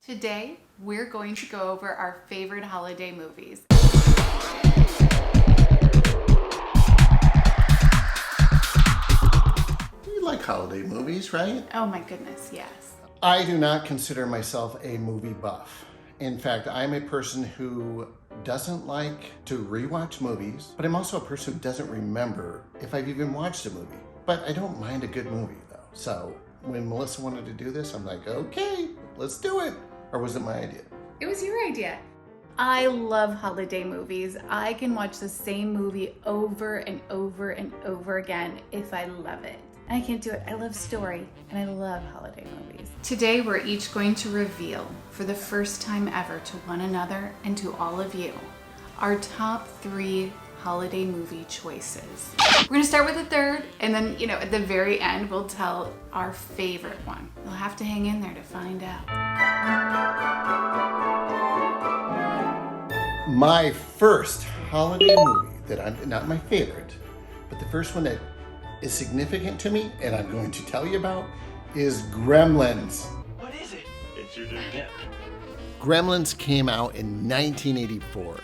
Today, we're going to go over our favorite holiday movies. You like holiday movies, right? Oh my goodness, yes. I do not consider myself a movie buff. In fact, I'm a person who doesn't like to rewatch movies, but I'm also a person who doesn't remember if I've even watched a movie. But I don't mind a good movie though. So when Melissa wanted to do this, I'm like, okay, let's do it. Or was it my idea? It was your idea. I love holiday movies. I can watch the same movie over and over and over again if I love it. I can't do it. I love story and I love holiday movies. Today we're each going to reveal for the first time ever to one another and to all of you our top 3 holiday movie choices. We're gonna start with the third and then, at the very end we'll tell our favorite one. You'll have to hang in there to find out. My first holiday movie that I'm not my favorite, but the first one that is significant to me and I'm going to tell you about is Gremlins. What is it? It's your new gift. Gremlins came out in 1984,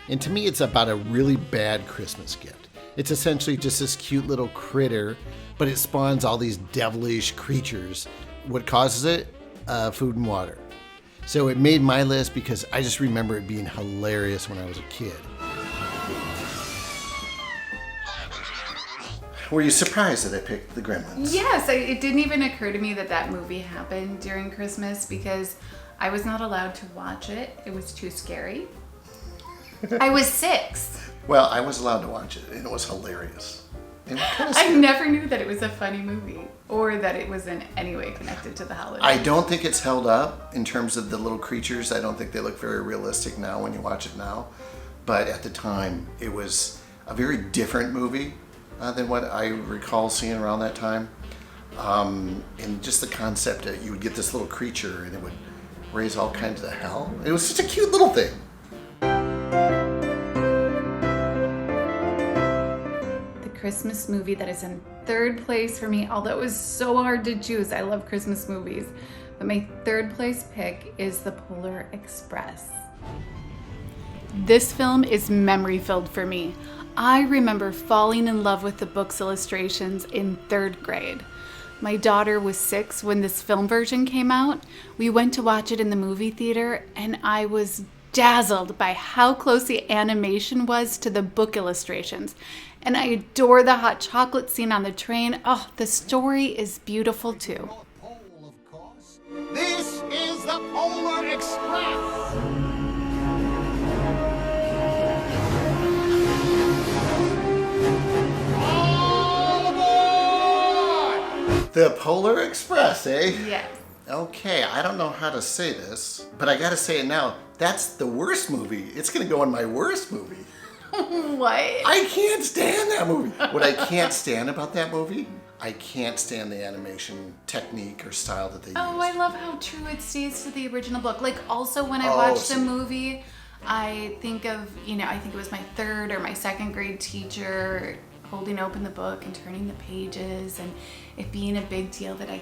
and to me it's about a really bad Christmas gift. It's essentially just this cute little critter, but it spawns all these devilish creatures. What causes it? Food and water. So it made my list because I just remember it being hilarious when I was a kid. Were you surprised that I picked the Gremlins? Yes, it didn't even occur to me that movie happened during Christmas because I was not allowed to watch it. It was too scary. I was 6. Well, I was allowed to watch it, and it was hilarious. It was kind of I scary. never knew that it was a funny movie or that it was in any way connected to the holidays. I don't think it's held up in terms of the little creatures. I don't think they look very realistic now when you watch it now. But at the time, it was a very different movie than what I recall seeing around that time. And just the concept that you would get this little creature and it would raise all kinds of hell. It was such a cute little thing. Christmas movie that is in third place for me, although it was so hard to choose. I love Christmas movies, but my third place pick is The Polar Express. This film is memory filled for me. I remember falling in love with the book's illustrations in 3rd grade. My daughter was 6 when this film version came out. We went to watch it in the movie theater and I was dazzled by how close the animation was to the book illustrations. And I adore the hot chocolate scene on the train. Oh, the story is beautiful too. This is the Polar Express. All aboard! The Polar Express, eh? Yes. Okay, I don't know how to say this, but I gotta say it now. That's the worst movie. It's gonna go in my worst movie. What? I can't stand that movie. What I can't stand about that movie, I can't stand the animation technique or style that they use. Oh, I love how true it stays to the original book. Like also when I Oh, watched the see. movie, I think of, I think it was my 3rd or my 2nd grade teacher holding open the book and turning the pages and it being a big deal that it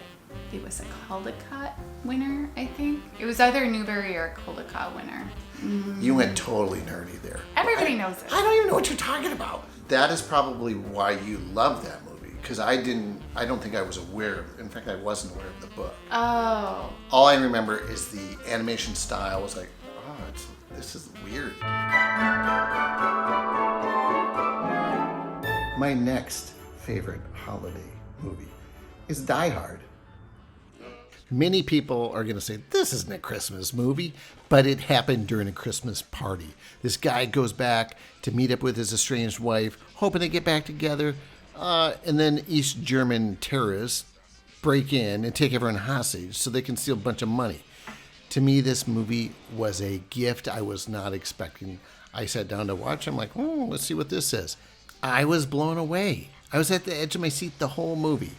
was a Caldecott winner, I think. It was either a Newbery or a Caldecott winner. You went totally nerdy there. Everybody knows it. I don't even know what you're talking about. That is probably why you love that movie, because I don't think I was aware of, in fact I wasn't aware of the book. Oh. All I remember is the animation style was like, oh, this is weird. My next favorite holiday movie is Die Hard. Many people are going to say, this isn't a Christmas movie, but it happened during a Christmas party. This guy goes back to meet up with his estranged wife, hoping to get back together, and then East German terrorists break in and take everyone hostage so they can steal a bunch of money. To me, this movie was a gift I was not expecting. I sat down to watch. I'm like, let's see what this is. I was blown away. I was at the edge of my seat the whole movie.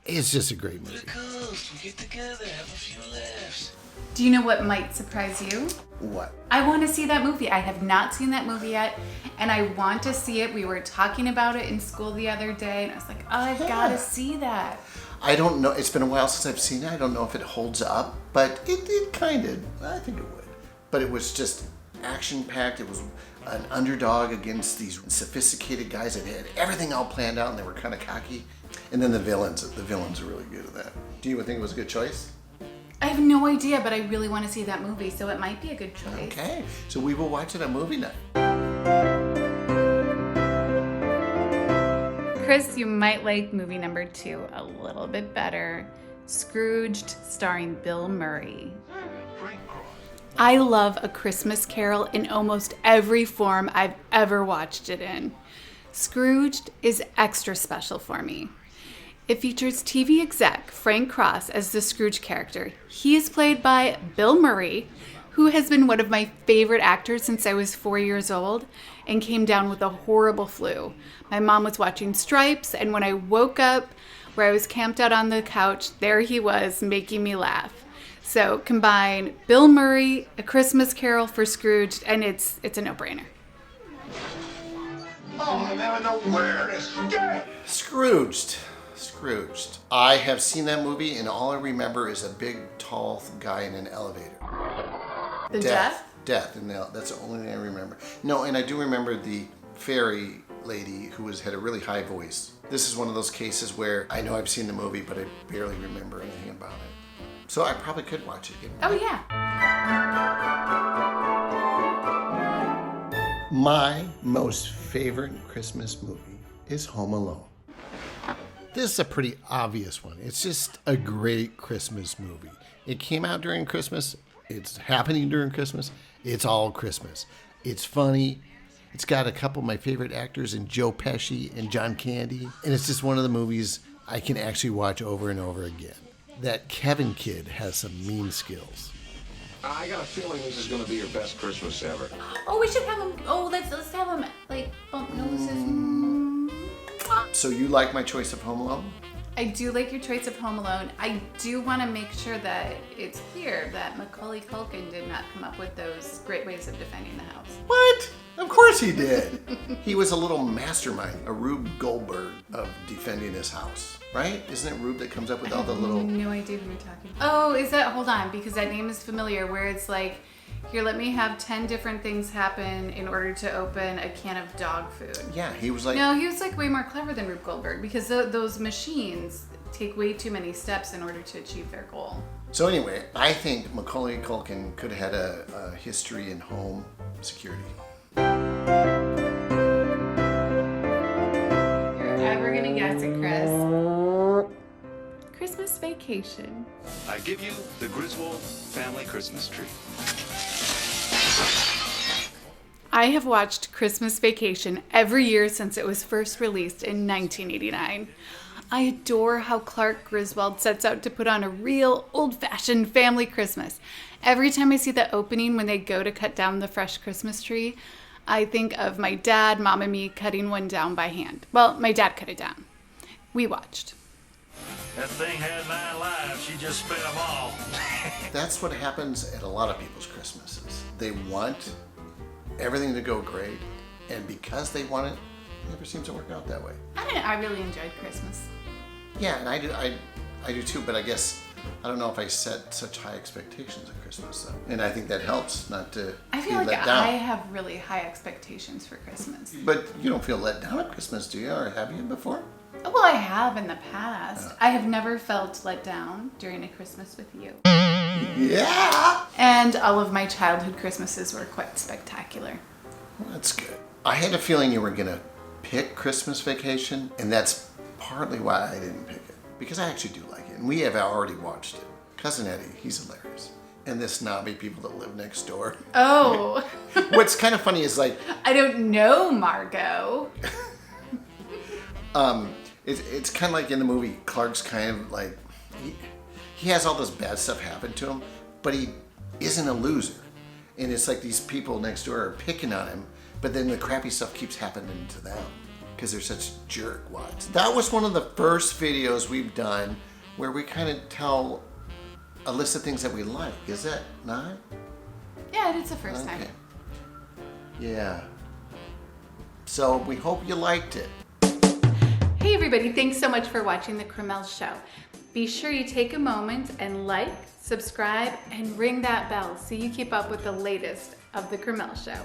It's just a great movie. We get together, have a few laughs. Do you know what might surprise you? What? I want to see that movie. I have not seen that movie yet, and I want to see it. We were talking about it in school the other day, and I was like, oh, I've got to see that. I don't know. It's been a while since I've seen it. I don't know if it holds up, but it kind of. I think it would. But it was just action-packed. It was an underdog against these sophisticated guys that had everything all planned out, and they were kind of cocky. And then the villains are really good at that. Do you think it was a good choice? I have no idea, but I really want to see that movie, so it might be a good choice. Okay, so we will watch it on movie night. Chris, you might like movie number 2 a little bit better. Scrooged, starring Bill Murray. I love A Christmas Carol in almost every form I've ever watched it in. Scrooged is extra special for me. It features TV exec Frank Cross as the Scrooge character. He is played by Bill Murray, who has been one of my favorite actors since I was 4 years old and came down with a horrible flu. My mom was watching Stripes, and when I woke up where I was camped out on the couch, there he was making me laugh. So combine Bill Murray, A Christmas Carol for Scrooge, and it's a no-brainer. Oh, I never know where to start. Scrooged. I have seen that movie, and all I remember is a big, tall guy in an elevator. The Death? Death, and that's the only thing I remember. No, and I do remember the fairy lady who had a really high voice. This is one of those cases where I know I've seen the movie, but I barely remember anything about it. So I probably could watch it again. Oh, yeah. My most favorite Christmas movie is Home Alone. This is a pretty obvious one. It's just a great Christmas movie. It came out during Christmas. It's happening during Christmas. It's all Christmas. It's funny. It's got a couple of my favorite actors in Joe Pesci and John Candy. And it's just one of the movies I can actually watch over and over again. That Kevin kid has some mean skills. I got a feeling this is going to be your best Christmas ever. Oh, we should have him. Oh, let's have him like bump noses. So you like my choice of Home Alone? I do like your choice of Home Alone. I do want to make sure that it's clear that Macaulay Culkin did not come up with those great ways of defending the house. What? Of course he did. He was a little mastermind, a Rube Goldberg of defending his house, right? Isn't it Rube that comes up with all the little... I have no idea who you're talking about. Oh, is that... Hold on, because that name is familiar, where it's like, here, let me have 10 different things happen in order to open a can of dog food. Yeah, he was like... No, he was like way more clever than Rube Goldberg, because those machines take way too many steps in order to achieve their goal. So anyway, I think Macaulay Culkin could have had a history in home security. You're ever gonna guess it, Chris? Christmas Vacation. I give you the Griswold family Christmas tree. I have watched Christmas Vacation every year since it was first released in 1989. I adore how Clark Griswold sets out to put on a real old-fashioned family Christmas. Every time I see the opening when they go to cut down the fresh Christmas tree, I think of my dad, Mom, and me cutting one down by hand. Well, my dad cut it down. We watched. That thing had 9 lives. She just spent them all. That's what happens at a lot of people's Christmases. They want everything to go great, and because they want it, it never seems to work out that way. I really enjoyed Christmas. Yeah, and I do too, but I guess I don't know if I set such high expectations at Christmas, though. And I think that helps not to I feel be like let down. I have really high expectations for Christmas. But you don't feel let down at Christmas, do you? Or have you before? Well, I have in the past. I have never felt let down during a Christmas with you. Yeah! And all of my childhood Christmases were quite spectacular. Well, that's good. I had a feeling you were going to pick Christmas Vacation, and that's partly why I didn't pick it. Because I actually do like it, and we have already watched it. Cousin Eddie, he's hilarious. And the snobby people that live next door. Oh. What's kind of funny is like... I don't know, Margot. It's kind of like in the movie, Clark's kind of like, he has all this bad stuff happen to him, but he isn't a loser. And it's like these people next door are picking on him, but then the crappy stuff keeps happening to them because they're such jerkwads. That was one of the first videos we've done where we kind of tell a list of things that we like. Is that not? Yeah, it's the first time. Yeah. So we hope you liked it. Hey everybody, thanks so much for watching The Cremel Show. Be sure you take a moment and like, subscribe, and ring that bell so you keep up with the latest of The Gremlins Show.